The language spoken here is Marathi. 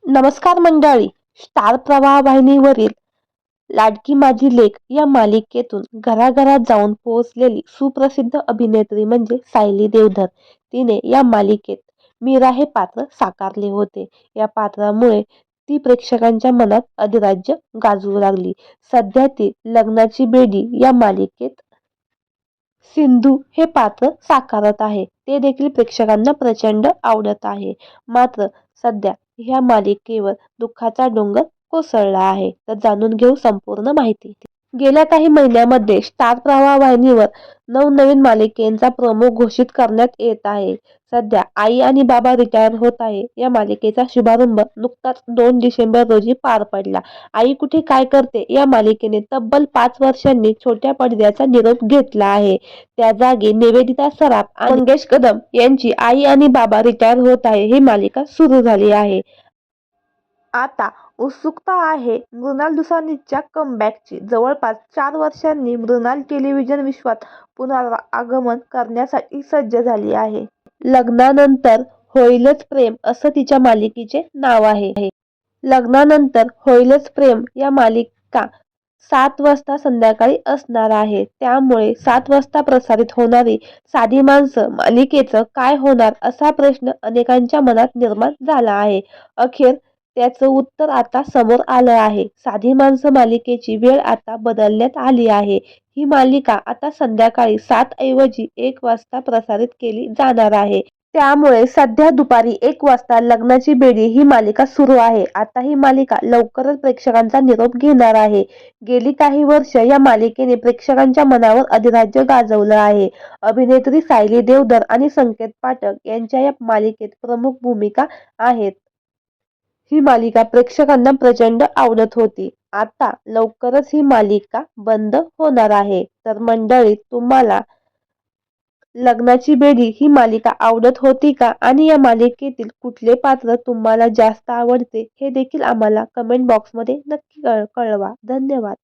नमस्कार मंडळी. स्टार प्रवाह वाहिनीवरील लाडकी माझी लेक या मालिकेतून घराघरात जाऊन पोहोचलेली सुप्रसिद्ध अभिनेत्री म्हणजे सायली देवधर. तिने या मालिकेत मीरा हे पात्र साकारले होते. या पात्रामुळे ती प्रेक्षकांच्या मनात अधिराज्य गाजवू लागली. सध्या ती लग्नाची बेडी या मालिकेत सिंधू हे पात्र साकारत आहे. ते देखील प्रेक्षकांना प्रचंड आवडत आहे. मात्र सध्या ह्या मालिकेवर दुःखाचा डोंगर कोसळला आहे. तर जाणून घेऊ संपूर्ण माहिती. गेल्या काही महिन्यामध्ये स्टार प्रवाह वाहिनीवर नवनवीन मालिकेंचा प्रोमो घोषित करण्यात येत आहे. सध्या आई आणि बाबा रिटायर होत आहे या मालिकेचा शुभारंभ नुकताच 2 डिसेंबर रोजी पार पडला. आई कुठे काय करते या मालिकेने तब्बल 5 वर्षांनी छोट्या पडद्याचा निरोप घेतला आहे. त्या जागी निवेदिता सराफ आणि मंगेश कदम यांची आई आणि बाबा रिटायर होत आहे ही मालिका सुरू झाली आहे. आता उत्सुकता आहे मृणाल दुसानीच्या कमबॅकची. जवळपास 4 वर्षांनी मृणाल टेलिव्हिजन विश्वात पुनरागमन करण्यासाठी सज्ज झाली आहे. लग्नानंतर होईलच प्रेम असं तिच्या मालिकेचे नाव आहे. लग्नानंतर होईलच प्रेम या मालिका 7 वाजता संध्याकाळी असणार आहे. त्यामुळे 7 वाजता प्रसारित होणारी साधी माणसं मालिकेचं काय होणार असा प्रश्न अनेकांच्या मनात निर्माण झाला आहे. अखेर त्याचं उत्तर आता समोर आलं आहे. साधी माणसं मालिकेची वेळ आता बदलण्यात आली आहे. ही मालिका आता संध्याकाळी 7 ऐवजी 1 वाजता प्रसारित केली जाणार आहे. त्यामुळे सध्या दुपारी 1 वाजता लग्नाची बेडी ही मालिका सुरू आहे. आता ही मालिका लवकरच प्रेक्षकांचा निरोप घेणार आहे. गेली काही वर्ष या मालिकेने प्रेक्षकांच्या मनावर अधिराज्य गाजवलं आहे. अभिनेत्री सायली देवधर आणि संकेत पाठक यांच्या या मालिकेत प्रमुख भूमिका आहेत. ही मालिका प्रेक्षकांना प्रचंड आवडत होती. आता लवकरच ही मालिका बंद होणार आहे. तर मंडळी, तुम्हाला लग्नाची बेडी ही मालिका आवडत होती का? आणि या मालिकेतील कुठले पात्र तुम्हाला जास्त आवडते हे देखील आम्हाला कमेंट बॉक्समध्ये नक्की कळवा. धन्यवाद.